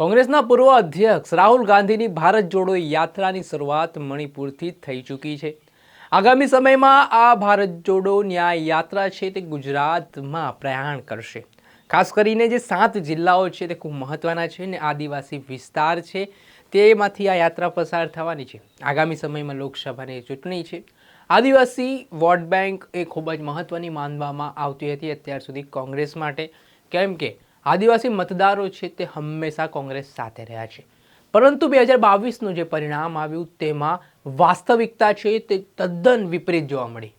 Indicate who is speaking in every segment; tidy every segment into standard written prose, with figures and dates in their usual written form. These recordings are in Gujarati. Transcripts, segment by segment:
Speaker 1: કોંગ્રેસના પૂર્વ અધ્યક્ષ રાહુલ ગાંધીની ભારત જોડો યાત્રાની શરૂઆત મણિપુરથી થઈ ચૂકી છે। આગામી સમયમાં આ ભારત જોડો ન્યાય યાત્રા છે તે ગુજરાતમાં પ્રયાણ કરશે। ખાસ કરીને જે 7 જિલ્લાઓ છે તે ખૂબ મહત્વના છે અને આદિવાસી વિસ્તાર છે તેમાંથી આ યાત્રા પસાર થવાની છે। આગામી સમયમાં લોકસભાની ચૂંટણી છે। આદિવાસી વોટ બેંક એ ખૂબ જ મહત્વની માનવામાં આવતી હતી અત્યાર સુધી કોંગ્રેસ માટે, કેમ કે આદિવાસી મતદારો છે તે હંમેશા કોંગ્રેસ સાથે રહ્યા છે। પરંતુ 2022નું જે પરિણામ આવ્યું તેમાં વાસ્તવિકતા છે તે તદ્દન વિપરીત જોવા મળી।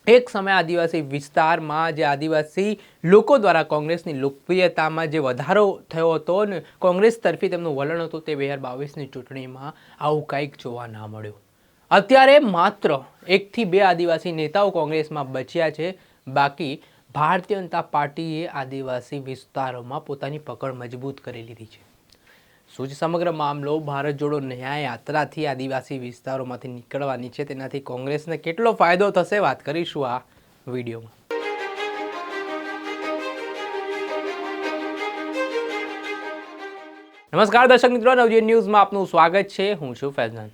Speaker 1: એક સમય આદિવાસી વિસ્તારમાં જે આદિવાસી લોકો દ્વારા કોંગ્રેસની લોકપ્રિયતામાં જે વધારો થયો હતો અને કોંગ્રેસ તરફી તેમનું વલણ હતું તે 2022ની ચૂંટણીમાં આવું કંઈક જોવા ના મળ્યું। અત્યારે માત્ર 1 થી 2 આદિવાસી નેતાઓ કોંગ્રેસમાં બચ્યા છે। બાકી ભારતીય જનતા પાર્ટીએ આદિવાસી વિસ્તારોમાં પોતાની પકડ મજબૂત કરી લીધી છે। શું જ સમગ્ર મામલો ભારત જોડો ન્યાય યાત્રાથી આદિવાસી વિસ્તારોમાંથી નીકળવાની છે તેનાથી કોંગ્રેસને કેટલો ફાયદો થશે વાત કરીશું આ વિડીયોમાં। નમસ્કાર દર્શક મિત્રો, નવજીવન ન્યૂઝમાં આપનું સ્વાગત છે। હું છું ફૈઝાન।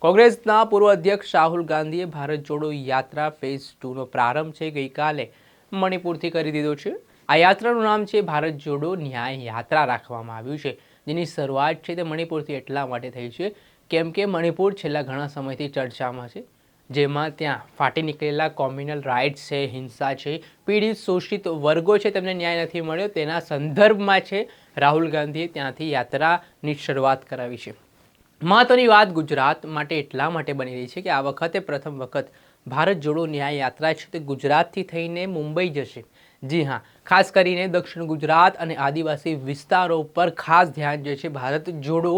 Speaker 1: કોંગ્રેસના પૂર્વ અધ્યક્ષ રાહુલ ગાંધીએ ભારત જોડો યાત્રા ફેઝ 2નો પ્રારંભ છે ગઈકાલે મણિપુરથી કરી દીધો છે। આ યાત્રાનું નામ છે ભારત જોડો ન્યાય યાત્રા રાખવામાં આવ્યું છે, જેની શરૂઆત છે તે મણિપુરથી એટલા માટે થઈ છે કેમ કે મણિપુર છેલ્લા ઘણા સમયથી ચર્ચામાં છે, જેમાં ત્યાં ફાટી નીકળેલા કોમ્યુનલ રાઇટ્સ છે, હિંસા છે, પીડિત શોષિત વર્ગો છે તેમને ન્યાય નથી મળ્યો, તેના સંદર્ભમાં છે રાહુલ ગાંધીએ ત્યાંથી યાત્રાની શરૂઆત કરાવી છે। મહત્વની વાત ગુજરાત માટે એટલા માટે બની રહી છે કે આ વખતે પ્રથમ વખત ભારત જોડો ન્યાય યાત્રા છે તે ગુજરાતથી થઈને મુંબઈ જશે। જી હા, ખાસ કરીને દક્ષિણ ગુજરાત અને આદિવાસી વિસ્તારો પર ખાસ ધ્યાન જે છે ભારત જોડો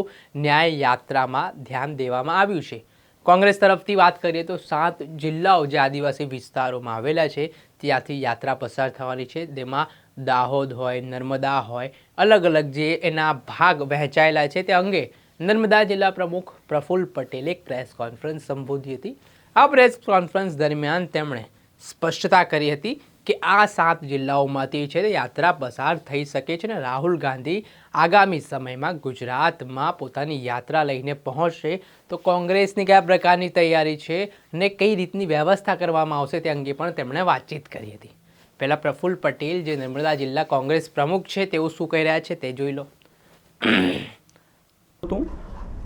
Speaker 1: ન્યાય યાત્રામાં ધ્યાન દેવામાં આવ્યું છે। કોંગ્રેસ તરફથી વાત કરીએ તો 7 જિલ્લાઓ જે આદિવાસી વિસ્તારોમાં આવેલા છે ત્યાંથી યાત્રા પસાર થવાની છે। તેમાં દાહોદ હોય, નર્મદા હોય, અલગ અલગ જે એના ભાગ વહેંચાયેલા છે તે અંગે નર્મદા જિલ્લા પ્રમુખ પ્રફુલ્લ પટેલે એક પ્રેસ કોન્ફરન્સ સંબોધી હતી। આ પ્રેસ કોન્ફરન્સ દરમિયાન તેમણે સ્પષ્ટતા કરી હતી કે આ 7 જિલ્લાઓમાંથી છે તે યાત્રા પસાર થઈ શકે છે અને રાહુલ ગાંધી આગામી સમયમાં ગુજરાતમાં પોતાની યાત્રા લઈને પહોંચશે તો કોંગ્રેસની કયા પ્રકારની તૈયારી છે અને કઈ રીતની વ્યવસ્થા કરવામાં આવશે તે અંગે પણ તેમણે વાતચીત કરી હતી। પહેલાં પ્રફુલ્લ પટેલ જે નર્મદા જિલ્લા કોંગ્રેસ પ્રમુખ છે તેઓ શું કહી રહ્યા છે તે જોઈ લો।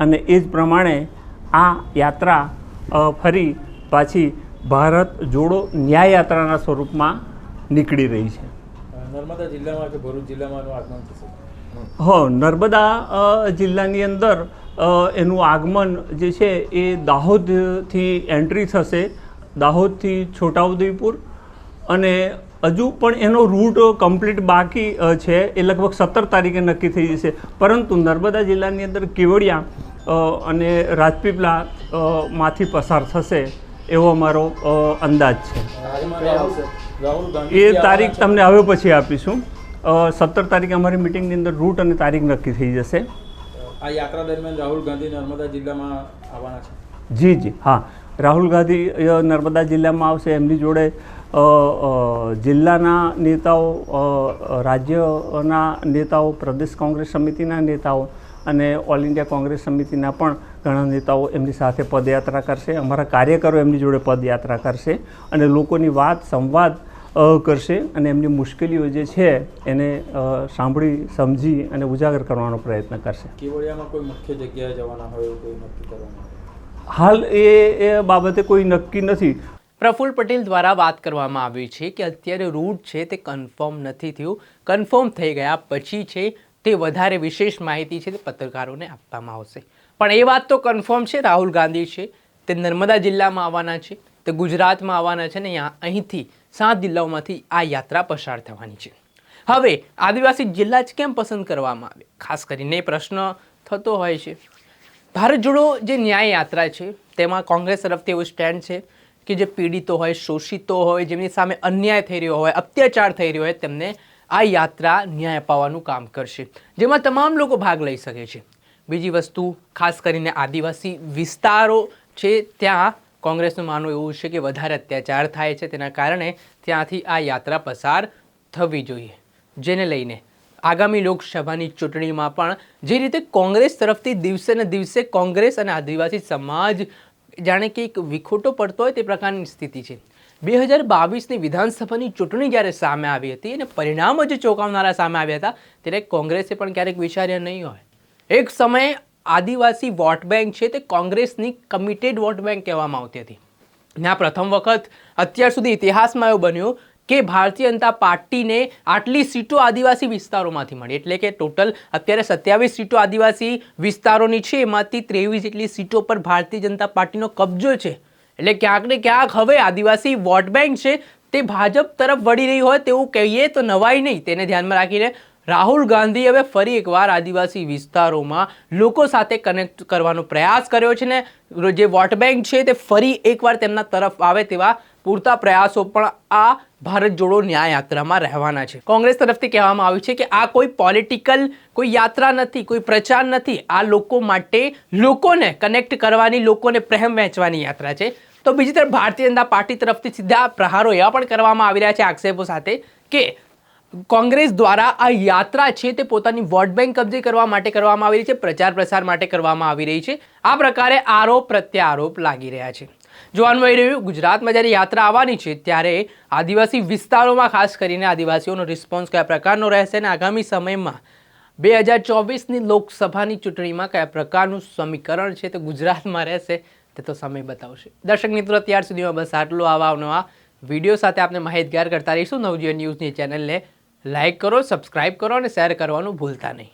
Speaker 2: અને એ જ પ્રમાણે આ યાત્રા ફરી પાછી ભારત જોડો ન્યાય યાત્રાના સ્વરૂપમાં નીકળી રહી છે।
Speaker 3: નર્મદા જિલ્લામાં કે ભરૂચ જિલ્લામાં આગમન થશે?
Speaker 2: નર્મદા જિલ્લાની અંદર એનું આગમન જે છે એ દાહોદથી એન્ટ્રી થશે, દાહોદથી છોટાઉદેપુર, અને હજુ પણ એનો રૂટ કમ્પ્લીટ બાકી છે, એ લગભગ 17 તારીખે નક્કી થઈ જશે। પરંતુ નર્મદા જિલ્લાની અંદર કેવડિયા અને રાજપીપળા માંથી પસાર થશે એવો અમારો અંદાજ છે। એ તારીખ તમને હવે પછી આપીશું। 17 તારીખે અમારી મિટિંગની અંદર રૂટ અને તારીખ નક્કી થઈ જશે।
Speaker 3: આ યાત્રા દરમિયાન રાહુલ ગાંધી નર્મદા જિલ્લામાં આવવાના છે?
Speaker 2: જી હા, રાહુલ ગાંધી નર્મદા જિલ્લામાં આવશે। એમની જોડે જિલ્લાના નેતાઓ, રાજ્યના નેતાઓ, પ્રદેશ કોંગ્રેસ સમિતિના નેતાઓ અને ઓલ ઇન્ડિયા કોંગ્રેસ સમિતિના પણ ઘણા નેતાઓ એમની સાથે પદયાત્રા કરશે। અમારા કાર્યકરો એમની જોડે પદયાત્રા કરશે અને લોકોની વાત સંવાદ કરશે અને એમની મુશ્કેલીઓ જે છે એને સાંભળી, સમજી અને ઉજાગર કરવાનો પ્રયત્ન કરશે।
Speaker 3: કેવડિયામાં કોઈ મુખ્ય જગ્યાએ જવાના હોય એવું કોઈ નક્કી કરવાનું?
Speaker 2: હાલ એ બાબતે કોઈ નક્કી નથી।
Speaker 1: પ્રફુલ્લ પટેલ દ્વારા વાત કરવામાં આવી છે કે અત્યારે રૂટ છે તે કન્ફર્મ નથી થયું, કન્ફર્મ થઈ ગયા પછી છે તે વધારે વિશેષ માહિતી છે તે પત્રકારોને આપવામાં આવશે। પણ એ વાત તો કન્ફર્મ છે, રાહુલ ગાંધી છે તે નર્મદા જિલ્લામાં આવવાના છે, તે ગુજરાતમાં આવવાના છે ને અહીંથી 7 જિલ્લાઓમાંથી આ યાત્રા પસાર થવાની છે। હવે આદિવાસી જિલ્લા જ કેમ પસંદ કરવામાં આવે, ખાસ કરીને પ્રશ્ન થતો હોય છે। ભારત જોડો જે ન્યાય યાત્રા છે તેમાં કોંગ્રેસ તરફથી એવું સ્ટેન્ડ છે કે જે પીડિતો હોય, શોષિતો હોય, જેમની સામે અન્યાય થઈ રહ્યો હોય, અત્યાચાર થઈ રહ્યો હોય, તેમને આ યાત્રા ન્યાય અપાવવાનું કામ કરશે, જેમાં તમામ લોકો ભાગ લઈ શકે છે। બીજી વસ્તુ, ખાસ કરીને આદિવાસી વિસ્તારો છે ત્યાં કોંગ્રેસનું માનવું એવું છે કે વધારે અત્યાચાર થાય છે, તેના કારણે ત્યાંથી આ યાત્રા પસાર થવી જોઈએ, જેને લઈને આગામી લોકસભાની ચૂંટણીમાં પણ જે રીતે કોંગ્રેસ તરફથી દિવસે ને દિવસે કોંગ્રેસ અને આદિવાસી સમાજ જાણે કે એક વિખોટો પડતો હોય તે પ્રકારની સ્થિતિ છે. 2022ની વિધાનસભાની ચૂંટણી જ્યારે સામે આવી હતી અને પરિણામો જે ચોંકાવનારા સામે આવ્યા હતા ત્યારે કોંગ્રેસે પણ ક્યારેક વિચાર્યા નહીં હોય. એક સમયે આદિવાસી વોટ બેંક છે તે કોંગ્રેસની કમિટેડ વોટ બેંક કહેવામાં આવતી હતી. અને આ પ્રથમ વખત અત્યાર સુધી ઇતિહાસમાં એવું બન્યું કે ભારતીય જનતા પાર્ટીને આટલી સીટો આદિવાસી વિસ્તારોમાંથી મળી. એટલે કે ટોટલ અત્યારે 27 સીટો આદિવાસી વિસ્તારોની છે, એમાંથી 23 જેટલી સીટો પર ભારતીય જનતા પાર્ટીનો કબજો છે. એટલે ક્યાંક ને ક્યાંક હવે આદિવાસી વોટ બેંક છે તે ભાજપ તરફ વળી રહી હોય તેવું કહીએ તો નવાઈ નહીં. તેને ધ્યાનમાં રાખીને રાહુલ ગાંધી હવે ફરી એકવાર આદિવાસી વિસ્તારોમાં લોકો સાથે કનેક્ટ કરવાનો પ્રયાસ કર્યો છે ને જે વોટ બેંક છે તે ફરી એકવાર તેમના તરફ આવે તેવા પૂરતા પ્રયાસો પણ આ ભારત જોડો ન્યાય યાત્રામાં રહેવાના છે. કોંગ્રેસ તરફથી કહેવામાં આવ્યું છે કે આ કોઈ પોલિટિકલ કોઈ યાત્રા નથી, કોઈ પ્રચાર નથી. આ લોકો માટે લોકોને કનેક્ટ કરવાની, લોકોને પ્રેમ વહેંચવાની યાત્રા છે. તો બીજી તરફ ભારતીય જનતા પાર્ટી તરફથી સીધા પ્રહારો એવા પણ કરવામાં આવી રહ્યા છે આક્ષેપો સાથે કે કોંગ્રેસ દ્વારા આ યાત્રા છે તે પોતાની વોટ બેંક કબજે કરવા માટે કરવામાં આવી રહી છે, પ્રચાર પ્રસાર માટે કરવામાં આવી રહી છે. આ પ્રકારે આરોપ પ્રત્યારોપ લાગી રહ્યા છે. જોવાનું મળી રહ્યું ગુજરાતમાં જ્યારે યાત્રા આવવાની છે ત્યારે આદિવાસી વિસ્તારોમાં ખાસ કરીને આદિવાસીઓનો રિસ્પોન્સ કયા પ્રકારનો રહેશે અને આગામી સમયમાં 2024ની લોકસભાની ચૂંટણીમાં કયા પ્રકારનું સમીકરણ છે તે ગુજરાતમાં રહેશે તે તો સમય બતાવશે. દર્શક મિત્રો, અત્યાર સુધીમાં બસ આટલું. આવા વિડીયો સાથે આપણે માહિતગાર કરતા રહીશું. નવજીવન ન્યૂઝની ચેનલને લાઇક કરો, સબસ્ક્રાઇબ કરો અને શેર કરવાનું ભૂલતા નહીં.